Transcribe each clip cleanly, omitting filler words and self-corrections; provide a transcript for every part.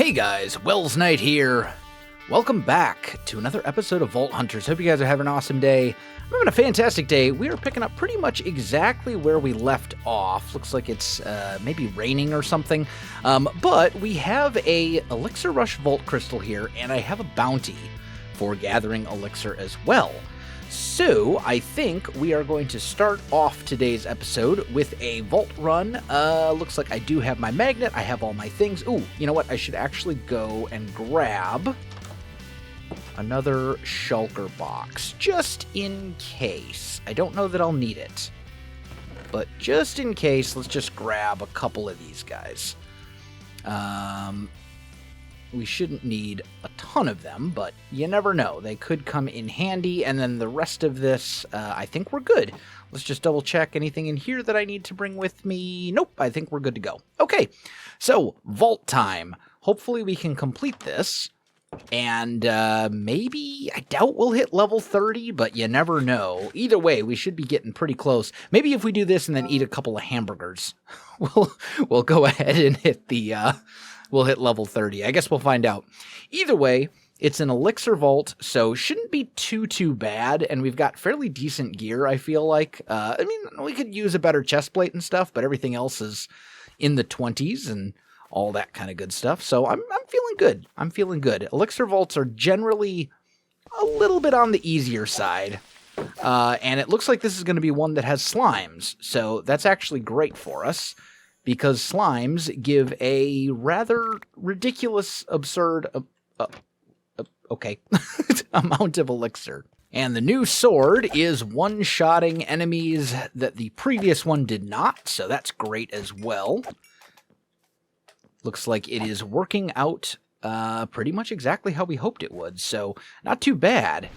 Hey guys, Welsknight here. Welcome back to another episode of Vault Hunters. Hope you guys are having an awesome day. I'm having a fantastic day. We are picking up pretty much exactly where we left off. Looks like it's maybe raining or something. But we have a Elixir Rush Vault Crystal here, and I have a bounty for gathering Elixir as well. So, I think we are going to start off today's episode with a vault run. Looks like I do have my magnet, I have all my things. Ooh, you know what? I should actually go and grab another shulker box, just in case. I don't know that I'll need it, but just in case, let's just grab a couple of these guys. We shouldn't need a ton of them, but you never know. They could come in handy, and then the rest of this, I think we're good. Let's just double check anything in here that I need to bring with me. Nope, I think we're good to go. Okay, so vault time. Hopefully we can complete this, and maybe, I doubt we'll hit level 30, but you never know. Either way, we should be getting pretty close. Maybe if we do this and then eat a couple of hamburgers, we'll go ahead and hit the... we'll hit level 30. I guess we'll find out. Either way, it's an elixir vault, so shouldn't be too bad, and we've got fairly decent gear, I feel like. I mean, we could use a better chest plate and stuff, but everything else is in the 20s and all that kind of good stuff, so I'm feeling good. I'm feeling good. Elixir vaults are generally a little bit on the easier side, and it looks like this is going to be one that has slimes, so that's actually great for us, because slimes give a rather ridiculous, absurd, amount of elixir. And the new sword is one-shotting enemies that the previous one did not, so that's great as well. Looks like it is working out pretty much exactly how we hoped it would, so not too bad.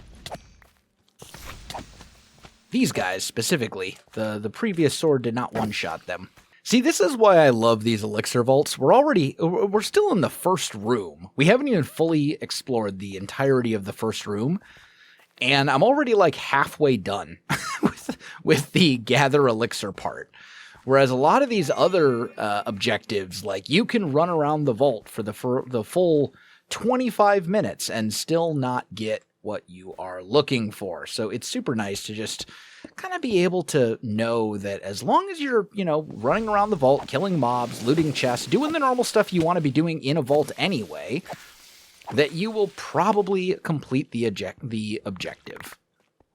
These guys, specifically, the previous sword did not one-shot them. See, this is why I love these elixir vaults. We're still in the first room. We haven't even fully explored the entirety of the first room, and I'm already like halfway done with the gather elixir part. Whereas a lot of these other objectives, like you can run around the vault for the full 25 minutes and still not get what you are looking for. So it's super nice to just kind of be able to know that as long as you're, running around the vault, killing mobs, looting chests, doing the normal stuff you want to be doing in a vault anyway, that you will probably complete the objective.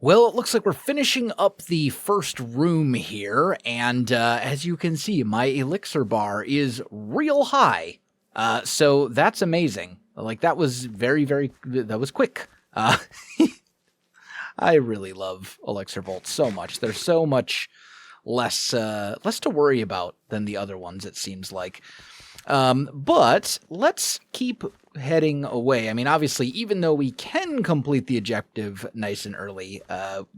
Well, it looks like we're finishing up the first room here, and as you can see, my elixir bar is real high. So that's amazing. Like, that was that was quick. I really love elixir vaults so much. They're so much less to worry about than the other ones, it seems like. But let's keep heading away. I mean, obviously, even though we can complete the objective nice and early,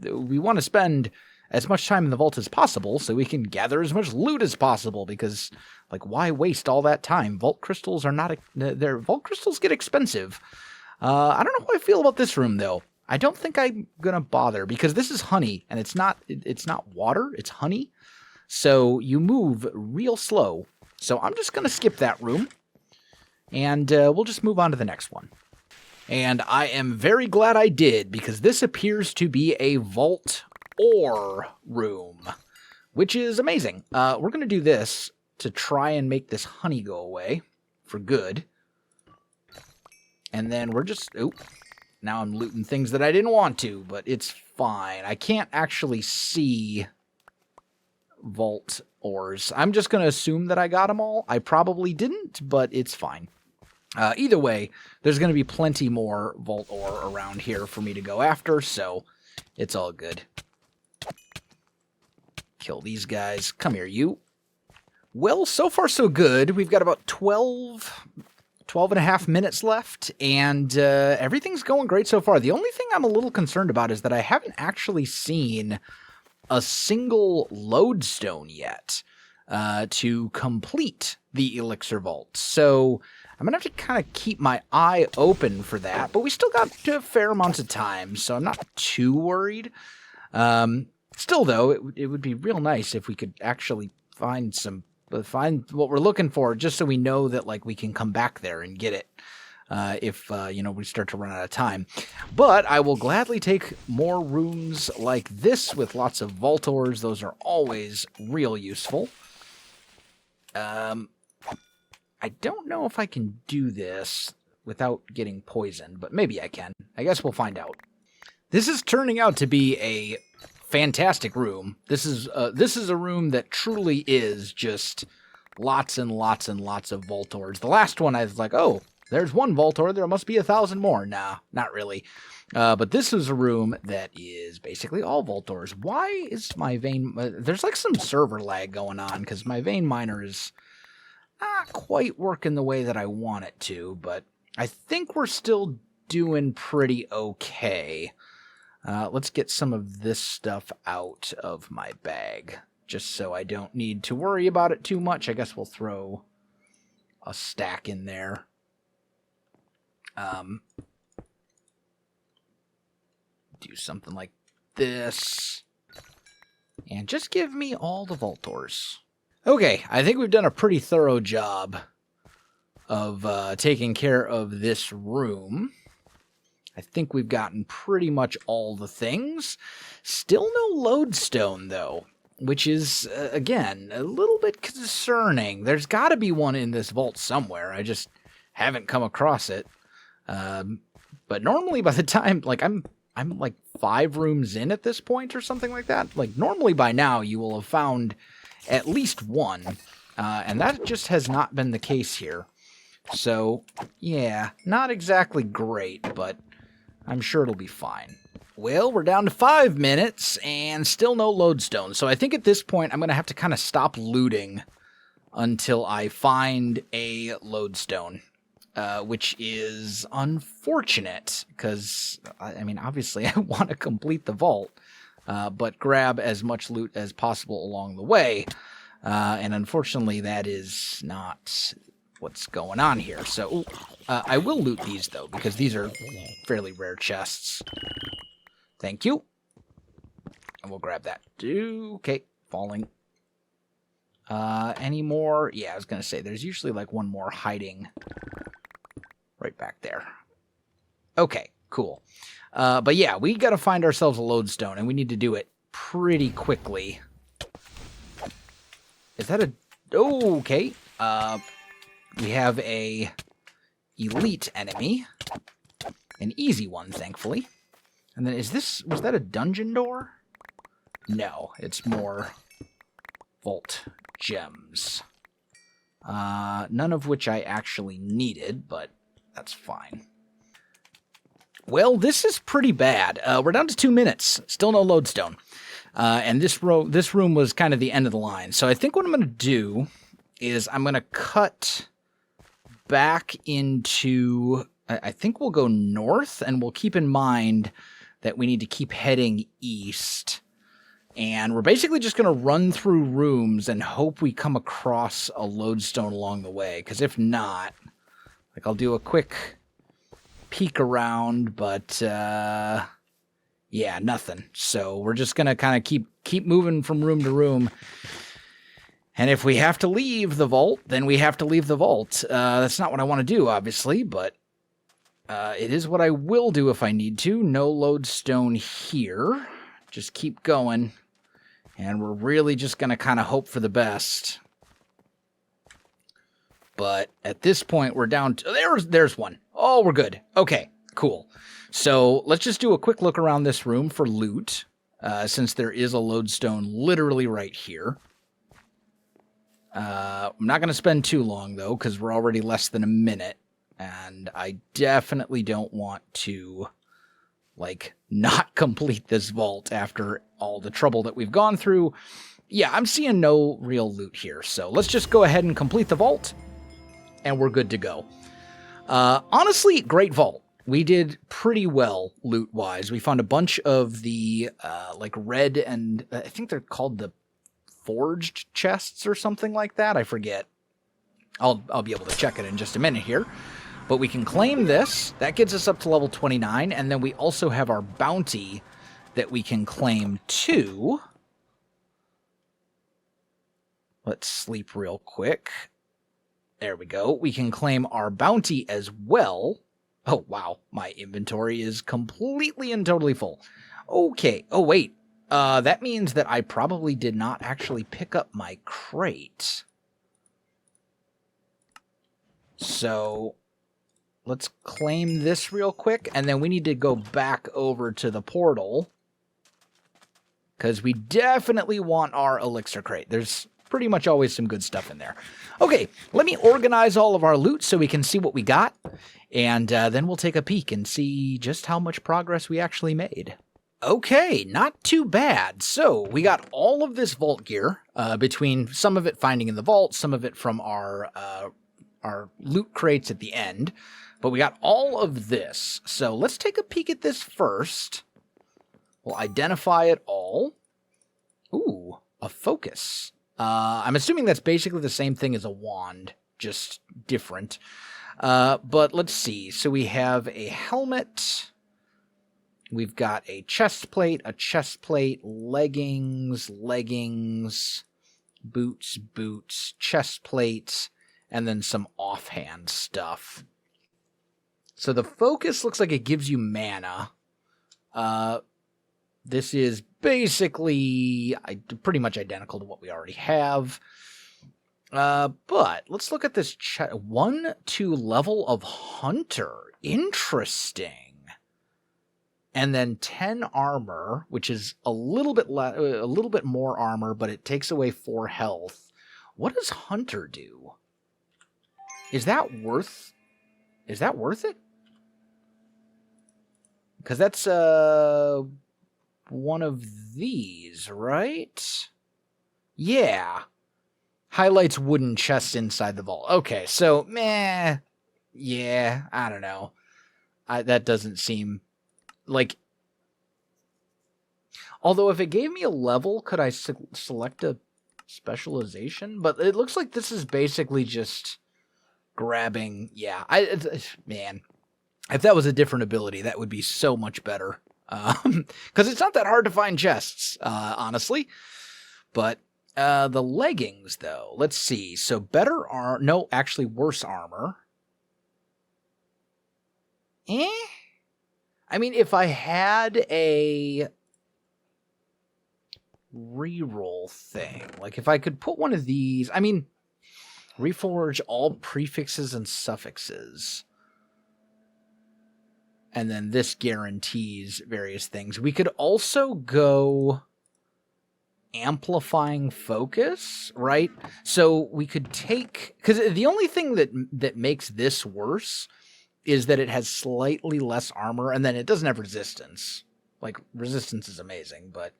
we want to spend as much time in the vault as possible so we can gather as much loot as possible, because, like, why waste all that time? Vault crystals vault crystals get expensive. I don't know how I feel about this room, though. I don't think I'm gonna bother, because this is honey, and it's not water, it's honey. So you move real slow. So I'm just gonna skip that room, and we'll just move on to the next one. And I am very glad I did, because this appears to be a vault ore room, which is amazing. We're gonna do this to try and make this honey go away for good. And then we're just... Oop. Now I'm looting things that I didn't want to, but it's fine. I can't actually see vault ores. I'm just going to assume that I got them all. I probably didn't, but it's fine. Either way, there's going to be plenty more vault ore around here for me to go after, so it's all good. Kill these guys. Come here, you. Well, so far so good. We've got about 12 and a half minutes left, and everything's going great so far. The only thing I'm a little concerned about is that I haven't actually seen a single loadstone yet to complete the elixir vault. So I'm going to have to kind of keep my eye open for that, but we still got a fair amount of time, so I'm not too worried. Still, though, it would be real nice if we could actually find some but find what we're looking for, just so we know that like we can come back there and get it if we start to run out of time. But I will gladly take more rooms like this with lots of vault ores. Those are always real useful. I don't know if I can do this without getting poisoned, but maybe I can. I guess we'll find out. This is turning out to be a fantastic room. This is a room that truly is just lots and lots and lots of vault ores. The last one I was like, oh, there's one vault ore, there must be 1,000 more. Nah, not really. But this is a room that is basically all vault ores. Why is my vein... there's like some server lag going on, because my vein miner is not quite working the way that I want it to, but I think we're still doing pretty okay. Let's get some of this stuff out of my bag, just so I don't need to worry about it too much. I guess we'll throw a stack in there. Do something like this. And just give me all the vault ores. Okay, I think we've done a pretty thorough job of taking care of this room. I think we've gotten pretty much all the things. Still no lodestone, though, which is, again, a little bit concerning. There's got to be one in this vault somewhere. I just haven't come across it. But normally by the time, like, I'm like 5 rooms in at this point or something like that. Like, normally by now you will have found at least one, and that just has not been the case here. So, yeah, not exactly great, but I'm sure it'll be fine. Well, we're down to 5 minutes and still no lodestone. So I think at this point I'm going to have to kind of stop looting until I find a lodestone, which is unfortunate because, I mean, obviously I want to complete the vault, but grab as much loot as possible along the way. And unfortunately that is not what's going on here. So I will loot these, though, because these are fairly rare chests. Thank you. And we'll grab that. Okay, falling. Any more? Yeah, I was going to say, there's usually like one more hiding right back there. Okay, cool. But yeah, we got to find ourselves a lodestone, and we need to do it pretty quickly. Is that a... Oh, okay. We have a elite enemy. An easy one, thankfully. And then was that a dungeon door? No, it's more vault gems. None of which I actually needed, but that's fine. Well, this is pretty bad. We're down to 2 minutes. Still no lodestone. And this room was kind of the end of the line. So I think what I'm going to do is I'm going to cut back into... I think we'll go north, and we'll keep in mind that we need to keep heading east. And we're basically just going to run through rooms and hope we come across a lodestone along the way. Because if not, like, I'll do a quick peek around, but yeah, nothing. So we're just going to kind of keep moving from room to room. And if we have to leave the vault, then we have to leave the vault. That's not what I want to do, obviously, but it is what I will do if I need to. No lodestone here. Just keep going. And we're really just going to kind of hope for the best. But at this point, we're down to... There's one. Oh, we're good. Okay, cool. So let's just do a quick look around this room for loot, since there is a lodestone literally right here. I'm not going to spend too long, though, because we're already less than a minute. And I definitely don't want to, like, not complete this vault after all the trouble that we've gone through. Yeah, I'm seeing no real loot here. So let's just go ahead and complete the vault, and we're good to go. Honestly, great vault. We did pretty well loot-wise. We found a bunch of the, like, red and... I think they're called the forged chests or something like that. I forget. I'll be able to check it in just a minute here. But we can claim this. That gets us up to level 29. And then we also have our bounty that we can claim too. Let's sleep real quick. There we go. We can claim our bounty as well. Oh, wow. My inventory is completely and totally full. Okay. Oh, wait. That means that I probably did not actually pick up my crate. So let's claim this real quick, and then we need to go back over to the portal because we definitely want our elixir crate. There's pretty much always some good stuff in there. Okay, let me organize all of our loot so we can see what we got, and then we'll take a peek and see just how much progress we actually made. Okay, not too bad. So we got all of this vault gear, between some of it finding in the vault, some of it from our loot crates at the end, but we got all of this. So let's take a peek at this first. We'll identify it all. Ooh, a focus. I'm assuming that's basically the same thing as a wand, just different. But let's see. So we have a helmet. We've got a chest plate, leggings, boots, chest plate, and then some offhand stuff. So the focus looks like it gives you mana. This is basically pretty much identical to what we already have. But let's look at this 1-2 level of hunter. Interesting. And then 10 armor, which is a little bit more armor, but it takes away 4 health. What does hunter do? Is that worth it? Because that's one of these, right? Yeah. Highlights wooden chests inside the vault. Okay, so meh. Yeah, I don't know. That doesn't seem like. Although if it gave me a level, could I select a specialization? But it looks like this is basically just grabbing. Yeah, man. If that was a different ability, that would be so much better. Because it's not that hard to find chests, honestly. But the leggings, though, let's see. So better armor. No, actually worse armor. I mean, if I had a reroll thing, like if I could put one of these, I mean, reforge all prefixes and suffixes. And then this guarantees various things. We could also go amplifying focus, right? So we could take, because the only thing that makes this worse is that it has slightly less armor, and then it doesn't have resistance. Like, resistance is amazing, but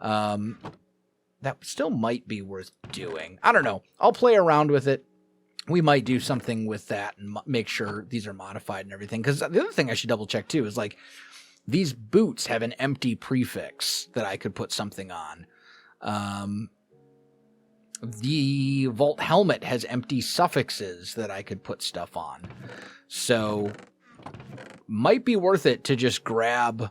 that still might be worth doing. I don't know. I'll play around with it. We might do something with that and make sure these are modified and everything. Because the other thing I should double check too is like these boots have an empty prefix that I could put something on. The vault helmet has empty suffixes that I could put stuff on. So might be worth it to just grab,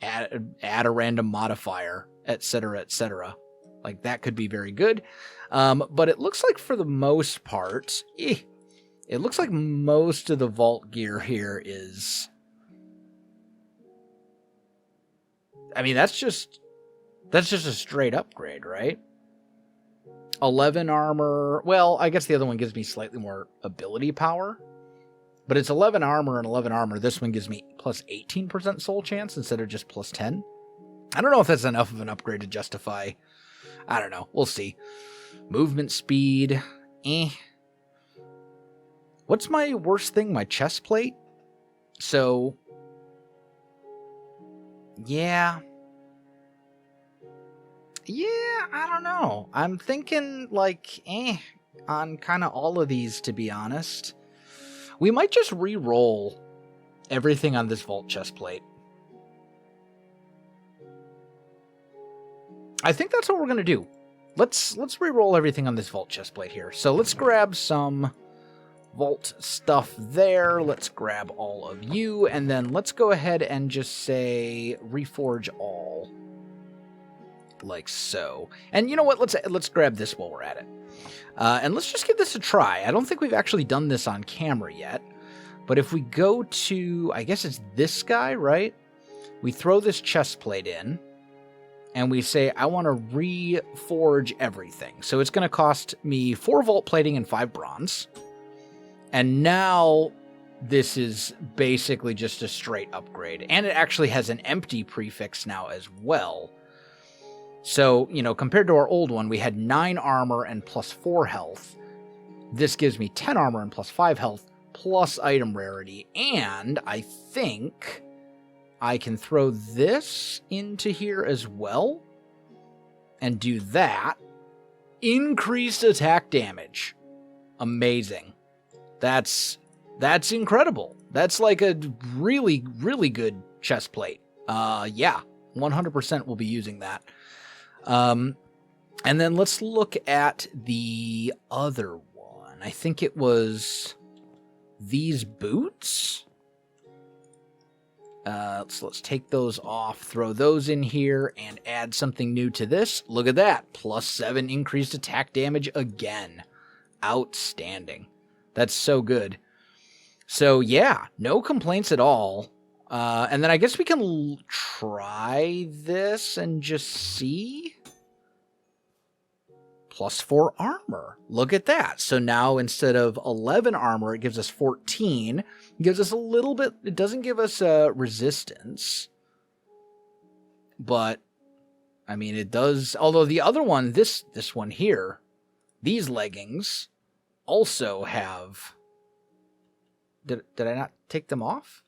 add a random modifier, etc., etc. Like that could be very good. But it looks like for the most part, it looks like most of the vault gear here is, I mean, that's just a straight upgrade, right? 11 armor. Well, I guess the other one gives me slightly more ability power, but it's 11 armor and 11 armor. This one gives me plus 18% soul chance instead of just plus 10. I don't know if that's enough of an upgrade to justify. I don't know. We'll see. Movement speed. What's my worst thing? My chest plate? So, yeah, I don't know. I'm thinking like, on kind of all of these, to be honest. We might just re-roll everything on this vault chest plate. I think that's what we're going to do. Let's re-roll everything on this vault chest plate here. So let's grab some vault stuff there. Let's grab all of you, and then let's go ahead and just say reforge all. like so. And you know what? Let's grab this while we're at it. And let's just give this a try. I don't think we've actually done this on camera yet. But if we go to, I guess it's this guy, right? We throw this chest plate in. And we say, I want to reforge everything. So it's going to cost me 4 vault plating and 5 bronze. And now this is basically just a straight upgrade. And it actually has an empty prefix now as well. So, you know, compared to our old one, we had 9 armor and plus 4 health. This gives me 10 armor and plus 5 health, plus item rarity. And I think I can throw this into here as well. And do that. Increased attack damage. Amazing. That's incredible. That's like a really, really good chest plate. Yeah, 100% will be using that. And then let's look at the other one. I think it was these boots. Let's take those off, throw those in here, and add something new to this. Look at that. +7 increased attack damage again. Outstanding. That's so good. So, yeah, no complaints at all. And then I guess we can try this and just see. +4 armor. Look at that. So now instead of 11 armor, it gives us 14. It gives us a little bit. It doesn't give us resistance. But, I mean, it does. Although the other one, this one here, these leggings also have. Did I not take them off?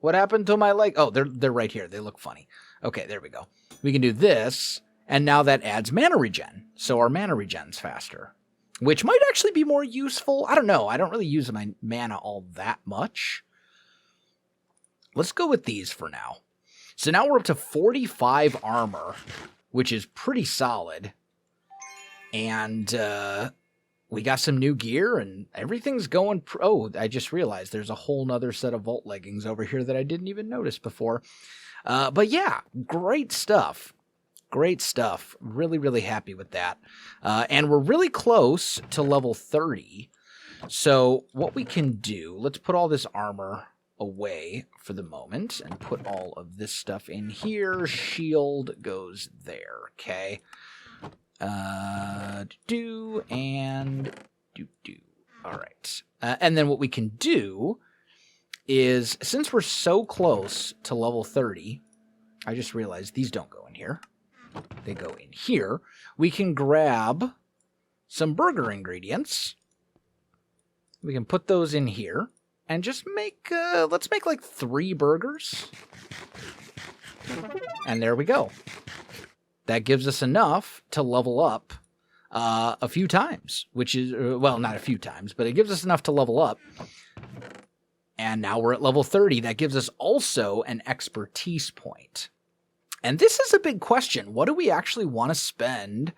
What happened to my leg? Oh, they're right here. They look funny. Okay, there we go. We can do this. And now that adds mana regen. So our mana regen's faster. Which might actually be more useful. I don't know. I don't really use my mana all that much. Let's go with these for now. So now we're up to 45 armor, which is pretty solid. And we got some new gear and everything's going... Oh, I just realized there's a whole nother set of vault leggings over here that I didn't even notice before. But yeah, great stuff. Great stuff. Really, really happy with that. And we're really close to level 30. So what we can do, let's put all this armor away for the moment and put all of this stuff in here. Shield goes there, okay? Do and do. All right. And then what we can do is, since we're so close to level 30, I just realized these don't go in here. They go in here. We can grab some burger ingredients. We can put those in here and just make, let's make like 3 burgers. And there we go. That gives us enough to level up a few times, which is, well, not a few times, but it gives us enough to level up. And now we're at level 30. That gives us also an expertise point. And this is a big question. What do we actually want to spend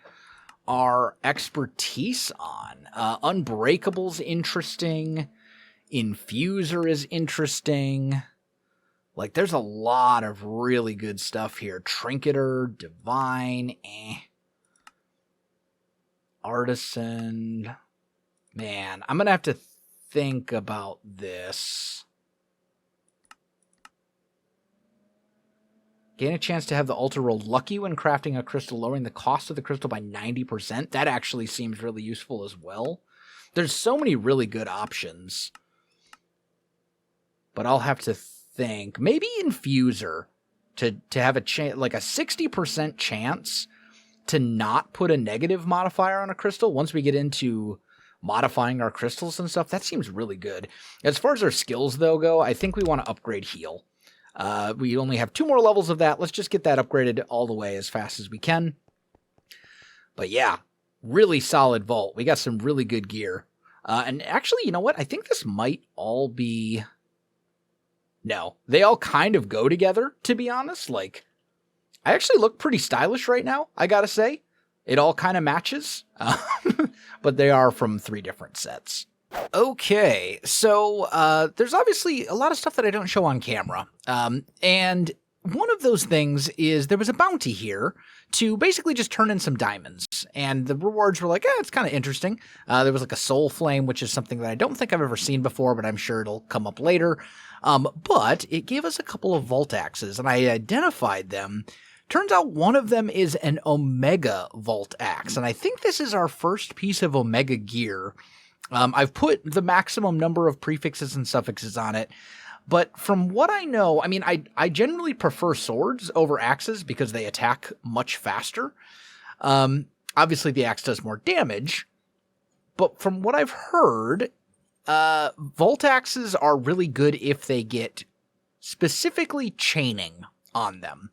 our expertise on? Unbreakable's interesting. Infuser is interesting. Like, there's a lot of really good stuff here. Trinketer, Divine, Artisan. Man, I'm going to have to think about this. Gain a chance to have the altar roll lucky when crafting a crystal, lowering the cost of the crystal by 90%. That actually seems really useful as well. There's so many really good options. But I'll have to think. Maybe Infuser to have a chance, like a 60% chance to not put a negative modifier on a crystal once we get into modifying our crystals and stuff. That seems really good. As far as our skills, though, go, I think we want to upgrade heal. We only have 2 more levels of that. Let's just get that upgraded all the way as fast as we can. But yeah, really solid vault. We got some really good gear. And actually, you know what? I think this might all be... No, they all kind of go together, to be honest. Like, I actually look pretty stylish right now, I gotta say. It all kind of matches. But they are from 3 different sets. Okay, so there's obviously a lot of stuff that I don't show on camera. And one of those things is there was a bounty here to basically just turn in some diamonds. And the rewards were like, it's kind of interesting. There was like a soul flame, which is something that I don't think I've ever seen before, but I'm sure it'll come up later. But it gave us a couple of vault axes, and I identified them. Turns out one of them is an Omega Vault Axe, and I think this is our first piece of Omega gear. I've put the maximum number of prefixes and suffixes on it, but from what I know, I mean, I generally prefer swords over axes because they attack much faster. Obviously, the axe does more damage, but from what I've heard, Vault Axes are really good if they get specifically chaining on them.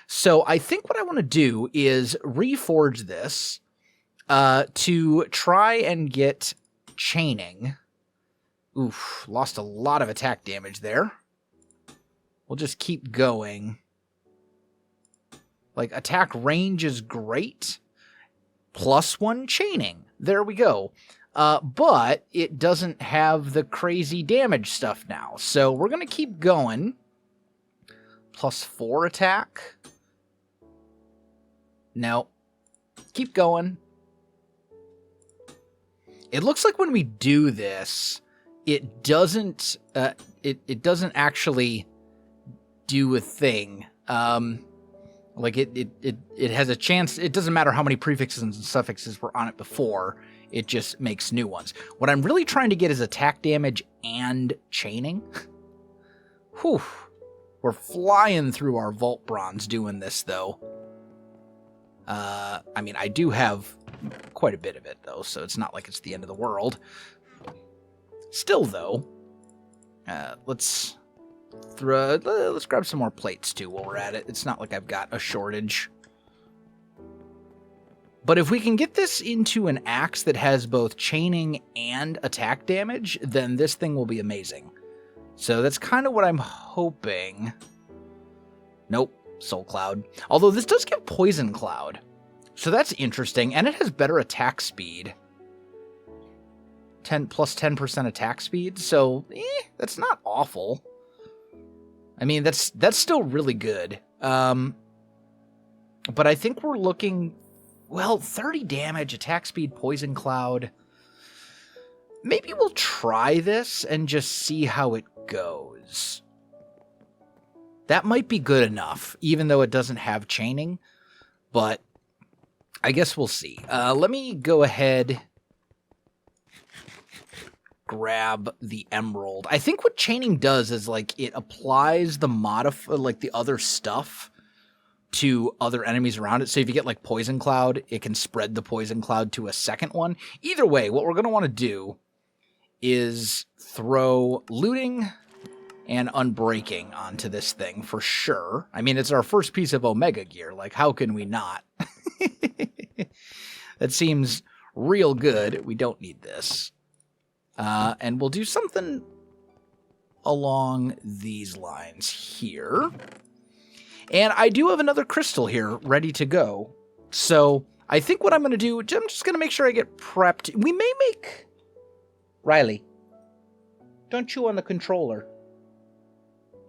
So I think what I want to do is reforge this to try and get chaining. Oof, lost a lot of attack damage there. We'll just keep going. Like, attack range is great. +1 chaining. There we go. But it doesn't have the crazy damage stuff now. So we're going to keep going. +4 attack. No. Keep going. It looks like when we do this, it doesn't it doesn't actually do a thing. Like it has a chance. It doesn't matter how many prefixes and suffixes were on it before. It just makes new ones. What I'm really trying to get is attack damage and chaining. Whew. We're flying through our Vault Bronze doing this, though. I mean, I do have quite a bit of it, though, so it's not like it's the end of the world. Still, though, let's grab some more plates, too, while we're at it. It's not like I've got a shortage. But if we can get this into an axe that has both chaining and attack damage, then this thing will be amazing. So that's kind of what I'm hoping. Nope, Soul Cloud. Although this does give Poison Cloud. So that's interesting, and it has better attack speed. 10% attack speed, so that's not awful. I mean, that's still really good. But I think we're looking, well, 30 damage, attack speed, Poison Cloud. Maybe we'll try this and just see how it goes. That might be good enough, even though it doesn't have chaining. But I guess we'll see. Let me go ahead, grab the emerald. I think what chaining does is, like, it applies the like the other stuff to other enemies around it. So if you get like Poison Cloud, it can spread the Poison Cloud to a second one. Either way, what we're going to want to do is throw looting and unbreaking onto this thing for sure. I mean, it's our first piece of Omega gear. Like, how can we not? That seems real good. We don't need this. And we'll do something along these lines here. And I do have another crystal here ready to go. So I think what I'm going to do, I'm just going to make sure I get prepped. We may make... Riley, don't chew on the controller.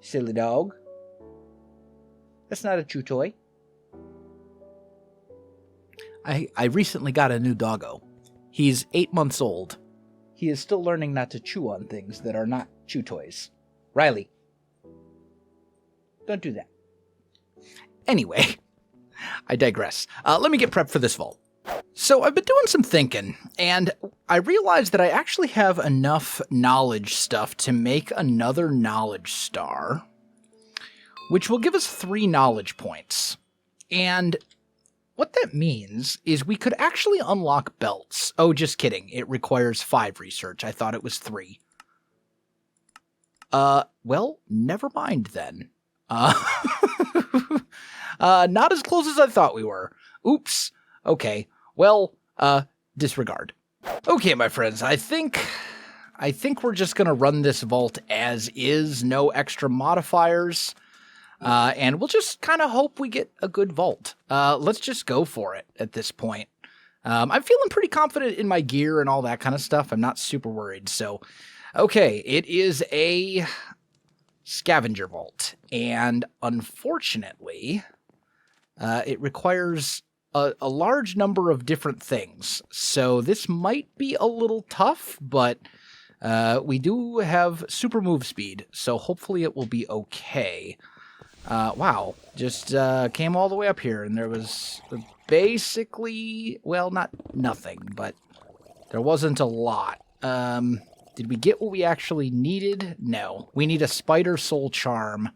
Silly dog. That's not a chew toy. I recently got a new doggo. He's 8 months old. He is still learning not to chew on things that are not chew toys. Riley, don't do that. Anyway, I digress. Let me get prepped for this vault. So I've been doing some thinking, and I realized that I actually have enough knowledge stuff to make another knowledge star, which will give us 3 knowledge points. And what that means is we could actually unlock belts. Oh, just kidding. It requires 5 research. I thought it was 3. Well, never mind then. Not as close as I thought we were. Oops. Okay. Well, disregard. Okay, my friends, I think we're just gonna run this vault as is, no extra modifiers. And we'll just kind of hope we get a good vault. Let's just go for it at this point. I'm feeling pretty confident in my gear and all that kind of stuff. I'm not super worried. So, okay, it is a Scavenger Vault. And unfortunately, it requires a large number of different things. So this might be a little tough, but we do have super move speed, so hopefully it will be okay. Wow, just came all the way up here, and there was basically, well, not nothing, but there wasn't a lot. Did we get what we actually needed? No. We need a Spider Soul Charm,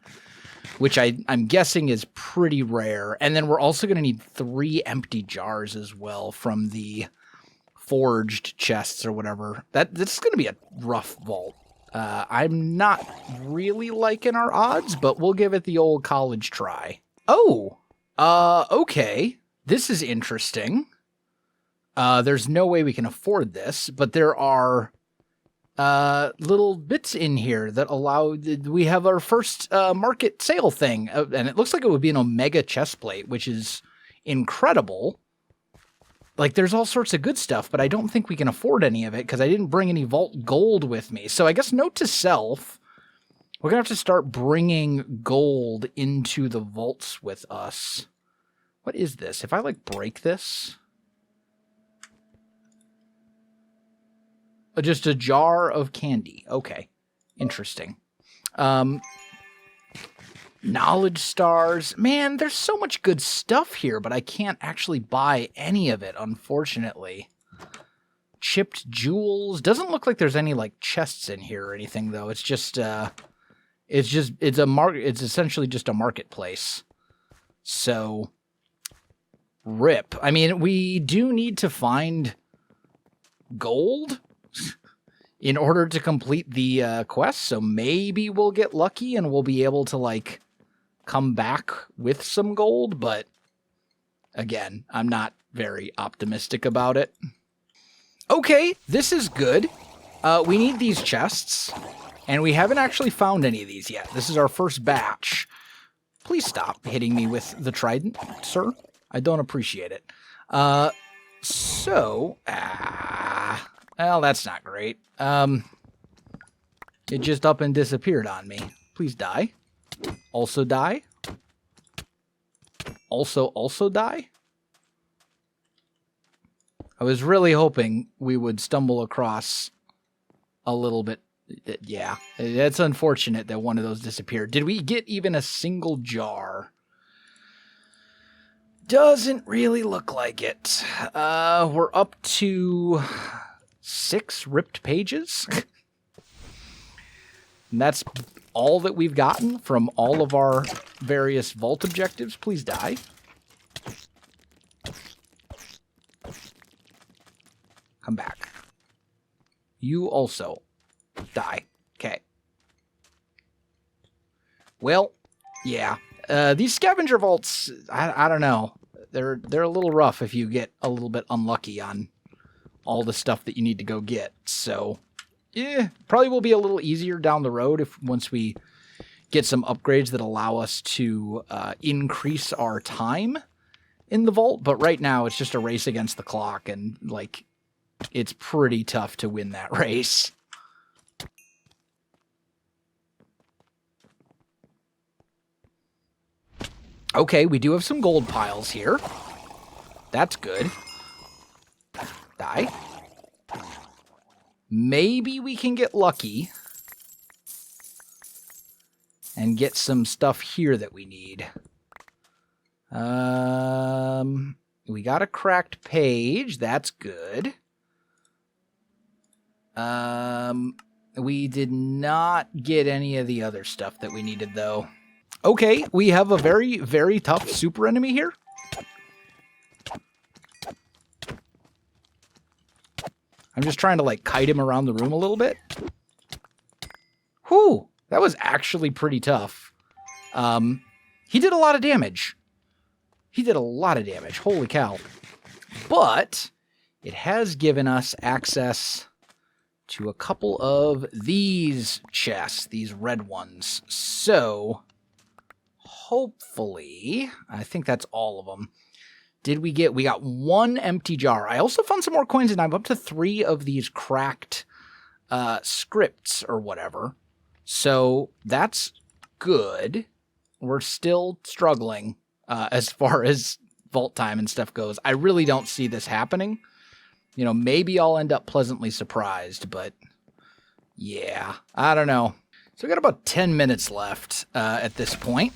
which I'm guessing is pretty rare. And then we're also going to need 3 empty jars as well from the forged chests or whatever. This is going to be a rough vault. I'm not really liking our odds, but we'll give it the old college try. Oh, okay. This is interesting. There's no way we can afford this, but there are little bits in here that allow... We have our first market sale thing, and it looks like it would be an Omega chestplate, which is incredible. Like, there's all sorts of good stuff, but I don't think we can afford any of it because I didn't bring any vault gold with me. So I guess note to self, we're going to have to start bringing gold into the vaults with us. What is this? If I, like, break this... Just a jar of candy. Okay. Interesting. Knowledge stars. Man, there's so much good stuff here, but I can't actually buy any of it, unfortunately. Chipped jewels. Doesn't look like there's any, like, chests in here or anything, though. It's just, it's essentially just a marketplace. So, rip. I mean, we do need to find gold in order to complete the quest, so maybe we'll get lucky and we'll be able to, like, come back with some gold, but again, I'm not very optimistic about it. Okay, this is good. We need these chests, and we haven't actually found any of these yet. This is our first batch. Please stop hitting me with the trident, sir. I don't appreciate it. Well, that's not great. It just up and disappeared on me. Please die. Also die. Also die. I was really hoping we would stumble across a little bit. Yeah, it's unfortunate that one of those disappeared. Did we get even a single jar? Doesn't really look like it. We're up to 6 ripped pages. And that's all that we've gotten from all of our various vault objectives. Please die. Come back. You also die. Okay. Well, yeah. These scavenger vaults, I don't know. They're a little rough if you get a little bit unlucky on all the stuff that you need to go get. So, yeah, probably will be a little easier down the road once we get some upgrades that allow us to increase our time in the vault. But right now, it's just a race against the clock, and, like, it's pretty tough to win that race. Okay, we do have some gold piles here. That's good. Die. Maybe we can get lucky and get some stuff here that we need. We got a cracked page. That's good. We did not get any of the other stuff that we needed, though. Okay, we have a very, very tough super enemy here. I'm just trying to, like, kite him around the room a little bit. Whew, that was actually pretty tough. He did a lot of damage. Holy cow. But it has given us access to a couple of these chests, these red ones. So, hopefully, I think that's all of them. We got 1 empty jar. I also found some more coins, and I'm up to 3 of these cracked scripts or whatever. So that's good. We're still struggling as far as vault time and stuff goes. I really don't see this happening. You know, maybe I'll end up pleasantly surprised, but yeah, I don't know. So we got about 10 minutes left at this point,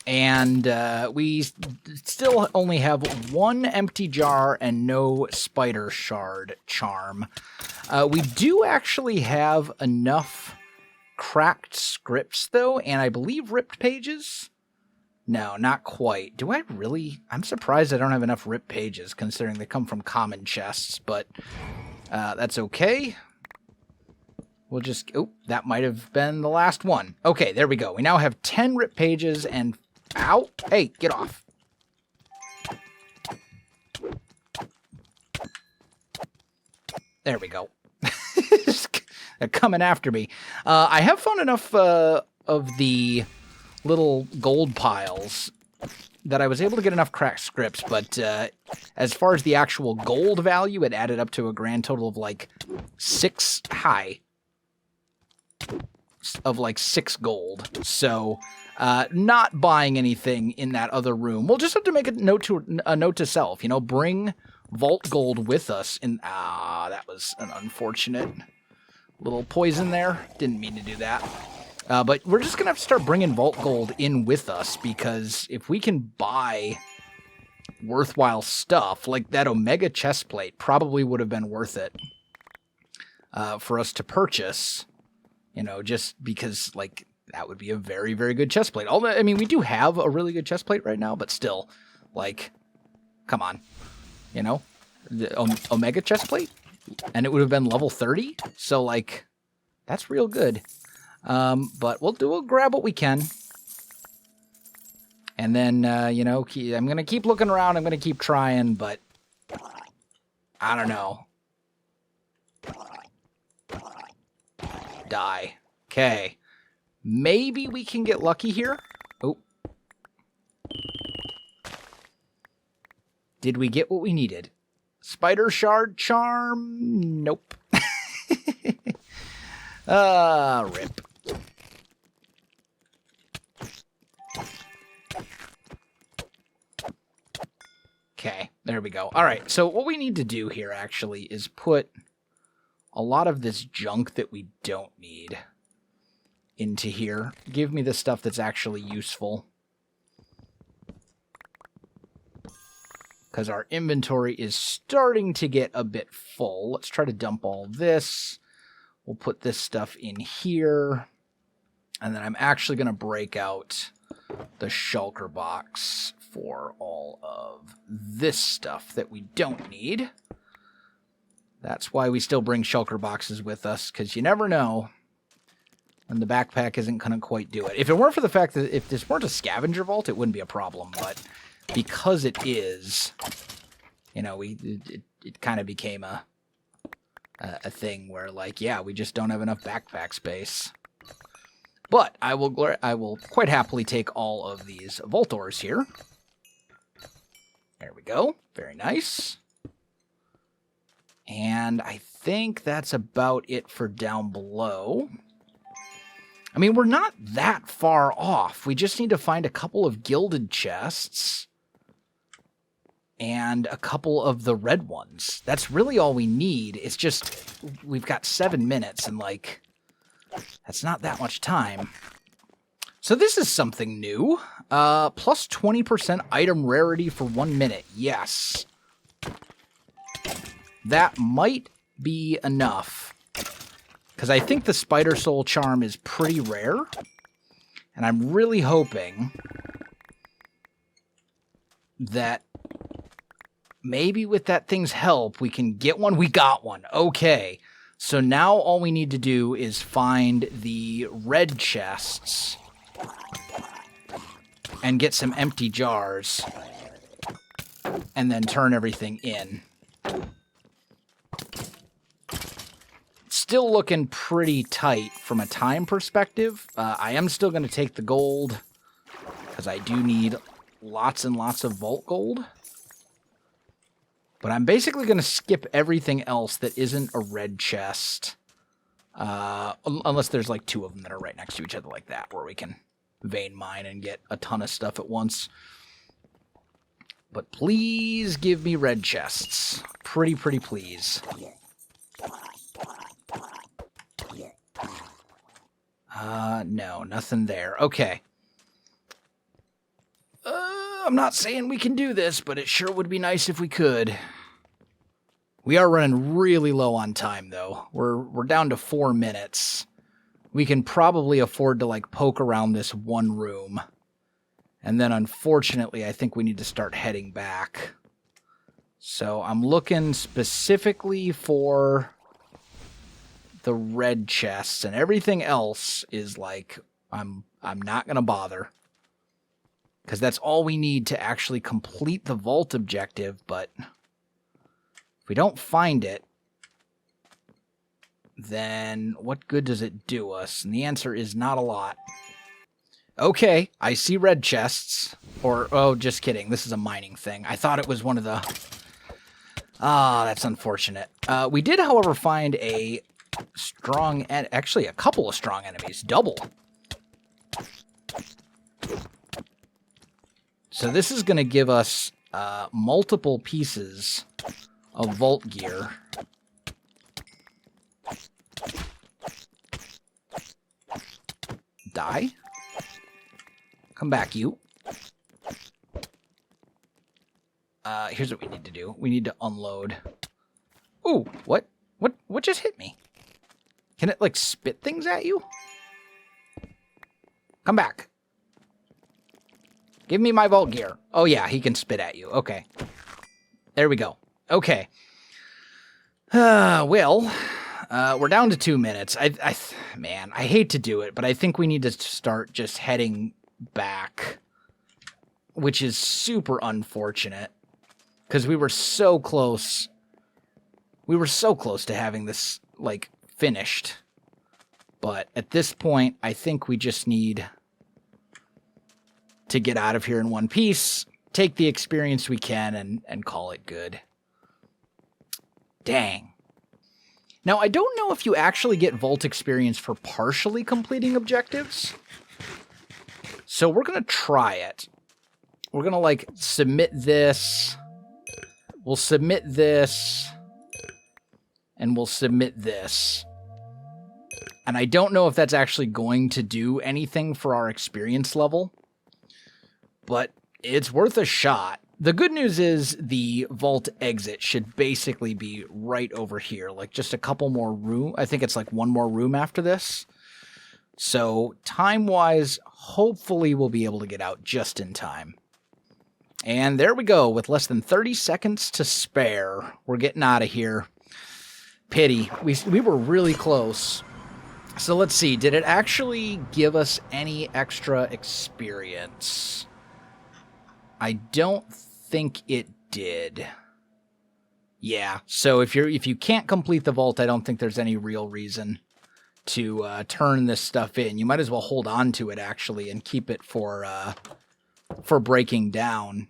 and we still only have one empty jar and no spider shard charm. We do actually have enough cracked scripts, though, and I believe ripped pages. No, not quite. Do I really? I'm surprised I don't have enough ripped pages, considering they come from common chests, but that's okay. We'll just... Oh, that might have been the last one. Okay, there we go. We now have 10 ripped pages and... Ow! Hey, get off. There we go. They're coming after me. I have found enough of the little gold piles that I was able to get enough cracked scripts, but as far as the actual gold value, it added up to a grand total of like 6 gold. So not buying anything in that other room. We'll just have to make a note to self, you know, bring vault gold with us. That was an unfortunate little poison there. Didn't mean to do that. But we're just going to have to start bringing vault gold in with us, because if we can buy worthwhile stuff, like that Omega chestplate probably would have been worth it for us to purchase, you know, just because, like, that would be a very, very good chestplate. I mean, we do have a really good chestplate right now, but still, like, come on, you know, the Omega chestplate, and it would have been level 30, so, like, that's real good. But we'll grab what we can. And then, you know, I'm going to keep looking around. I'm going to keep trying, but I don't know. Die. Okay. Maybe we can get lucky here. Oh. Did we get what we needed? Spider shard charm? Nope. Rip. Okay, there we go. All right, so what we need to do here, actually, is put a lot of this junk that we don't need into here. Give me the stuff that's actually useful. Because our inventory is starting to get a bit full. Let's try to dump all this. We'll put this stuff in here. And then I'm actually going to break out the shulker box for all of this stuff that we don't need. That's why we still bring shulker boxes with us, because you never know when the backpack isn't going to quite do it. If it weren't for the fact that if this weren't a scavenger vault, it wouldn't be a problem. But because it is, you know, it kind of became a thing where, like, yeah, we just don't have enough backpack space. But I will quite happily take all of these vault ores here. There we go. Very nice. And I think that's about it for down below. I mean, we're not that far off. We just need to find a couple of gilded chests and a couple of the red ones. That's really all we need. It's just we've got 7 minutes, and, like, that's not that much time. So this is something new. Plus 20% item rarity for 1 minute. Yes. That might be enough, because I think the Spider Soul Charm is pretty rare, and I'm really hoping that maybe with that thing's help we can get one. We got one. Okay. So now all we need to do is find the red chests and get some empty jars and then turn everything in. Still looking pretty tight from a time perspective. I am still going to take the gold because I do need lots and lots of vault gold. But I'm basically going to skip everything else that isn't a red chest. Unless there's like 2 of them that are right next to each other like that, where we can vein mine and get a ton of stuff at once. But please give me red chests. Pretty please. No, nothing there. Okay. I'm not saying we can do this, but it sure would be nice if we could. We are running really low on time, though. We're down to 4 minutes. We can probably afford to, like, poke around this one room. And then, unfortunately, I think we need to start heading back. So I'm looking specifically for the red chests, and everything else is like, I'm not going to bother. Because that's all we need to actually complete the vault objective, but if we don't find it, then what good does it do us? And the answer is not a lot. Okay, I see red chests. Or, oh, just kidding. This is a mining thing. I thought it was one of the... Ah, that's unfortunate. We did, however, find a strong... Actually, a couple of strong enemies. Double. So this is going to give us multiple pieces of vault gear. Die. Come back, you. Here's what we need to do. We need to unload. Ooh, what? What just hit me? Can it, like, spit things at you? Come back. Give me my vault gear. Oh, yeah, he can spit at you. Okay. There we go. Okay. Well, we're down to 2 minutes. Man, I hate to do it, but I think we need to start just heading back, which is super unfortunate, because we were so close. We were so close to having this, like, finished. But at this point, I think we just need to get out of here in one piece, take the experience we can, and call it good. Dang. Now, I don't know if you actually get vault experience for partially completing objectives. So we're going to try it. We're going to, like, submit this. We'll submit this. And we'll submit this. And I don't know if that's actually going to do anything for our experience level. But it's worth a shot. The good news is the vault exit should basically be right over here. Like, just a couple more room. I think it's like one more room after this. So, time-wise, hopefully we'll be able to get out just in time. And there we go. With less than 30 seconds to spare, we're getting out of here. Pity. We were really close. So let's see. Did it actually give us any extra experience? I don't think it did. Yeah. So if you can't complete the vault, I don't think there's any real reason to turn this stuff in. You might as well hold on to it, actually, and keep it for breaking down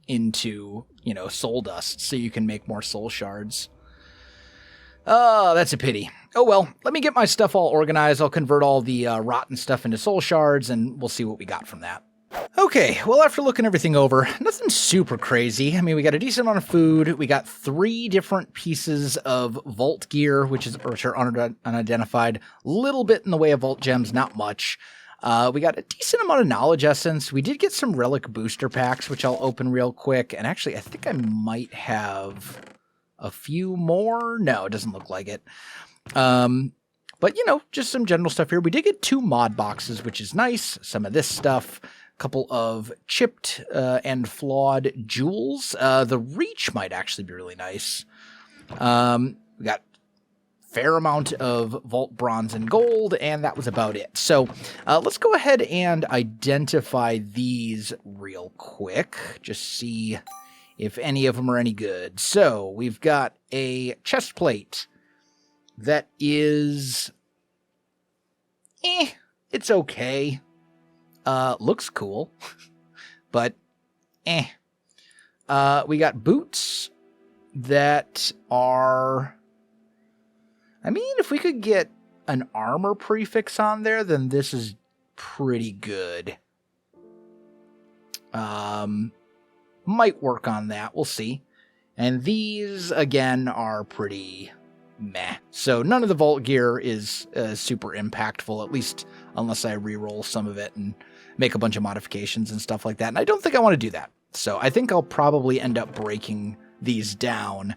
into, you know, soul dust, so you can make more soul shards. Oh, that's a pity. Oh well, let me get my stuff all organized. I'll convert all the rotten stuff into soul shards, and we'll see what we got from that. Okay, well, after looking everything over, nothing super crazy. I mean, we got a decent amount of food. We got 3 different pieces of vault gear, which are unidentified. Little bit in the way of vault gems, not much. We got a decent amount of knowledge essence. We did get some relic booster packs, which I'll open real quick. And actually, I think I might have a few more. No, it doesn't look like it. But, you know, just some general stuff here. We did get 2 mod boxes, which is nice. Some of this stuff. Couple of chipped and flawed jewels. The reach might actually be really nice. We got fair amount of vault bronze and gold, and that was about it. So let's go ahead and identify these real quick. Just see if any of them are any good. So we've got a chest plate that is... it's okay. Looks cool, but we got boots that are, I mean, if we could get an armor prefix on there, then this is pretty good. Might work on that. We'll see. And these, again, are pretty meh. So none of the vault gear is super impactful, at least unless I re-roll some of it and make a bunch of modifications and stuff like that. And I don't think I want to do that. So I think I'll probably end up breaking these down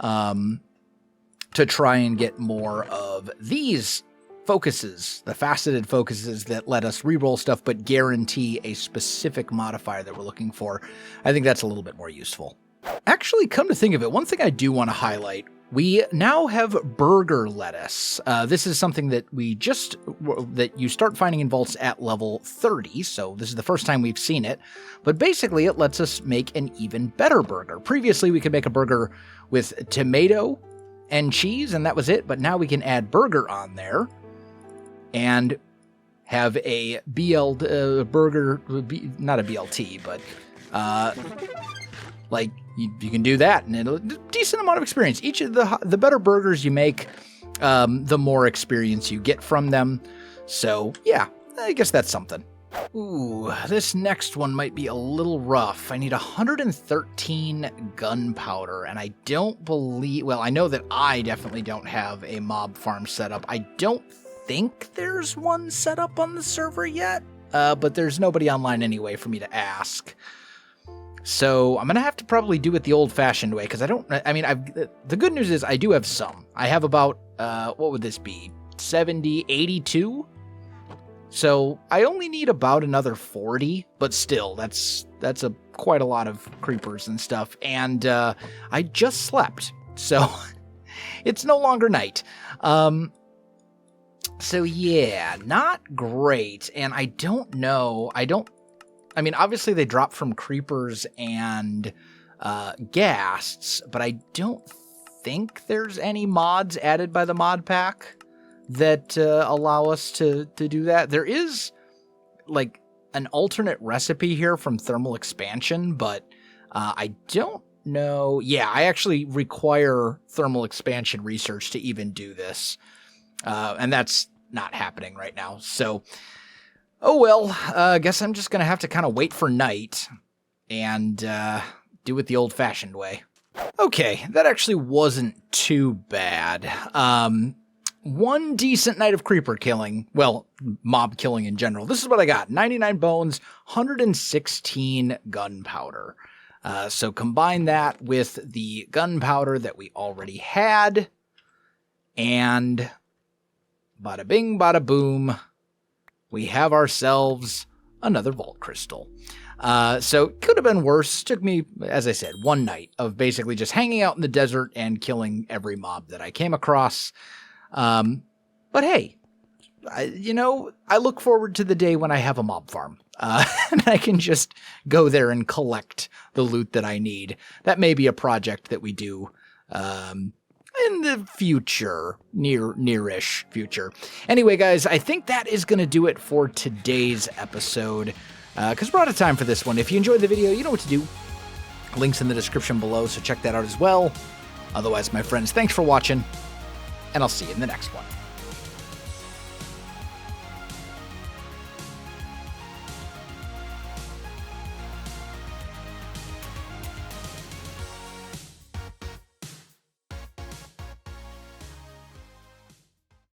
to try and get more of these focuses, the faceted focuses that let us re-roll stuff but guarantee a specific modifier that we're looking for. I think that's a little bit more useful. Actually, come to think of it, one thing I do want to highlight, we now have burger lettuce. This is something that that you start finding in vaults at level 30, so this is the first time we've seen it, but basically it lets us make an even better burger. Previously, we could make a burger with tomato and cheese, and that was it, but now we can add burger on there and have a burger, not a BLT, but like you can do that, and it'll decent amount of experience. Each of the better burgers you make, the more experience you get from them. So yeah, I guess that's something. Ooh, this next one might be a little rough. I need 113 gunpowder, and I don't believe, well, I know that I definitely don't have a mob farm set up. I don't think there's one set up on the server yet, but there's nobody online anyway for me to ask. So I'm going to have to probably do it the old-fashioned way, because the good news is I do have some. I have about, what would this be, 70, 82? So I only need about another 40, but still, that's quite a lot of creepers and stuff. And I just slept, so it's no longer night. So yeah, not great. And I don't know, obviously they drop from creepers and ghasts, but I don't think there's any mods added by the mod pack that allow us to do that. There is like an alternate recipe here from thermal expansion, but I don't know. Yeah, I actually require thermal expansion research to even do this, and that's not happening right now. So oh well, I guess I'm just going to have to kind of wait for night and do it the old-fashioned way. Okay, that actually wasn't too bad. One decent night of creeper killing, well, mob killing in general. This is what I got, 99 bones, 116 gunpowder. So combine that with the gunpowder that we already had, and bada bing, bada boom, we have ourselves another vault crystal. So it could have been worse. Took me, as I said, one night of basically just hanging out in the desert and killing every mob that I came across. But hey, I look forward to the day when I have a mob farm, and I can just go there and collect the loot that I need. That may be a project that we do, in the future, nearish future. Anyway, guys, I think that is going to do it for today's episode, because we're out of time for this one. If you enjoyed the video, you know what to do. Links in the description below, so check that out as well. Otherwise, my friends, thanks for watching, and I'll see you in the next one.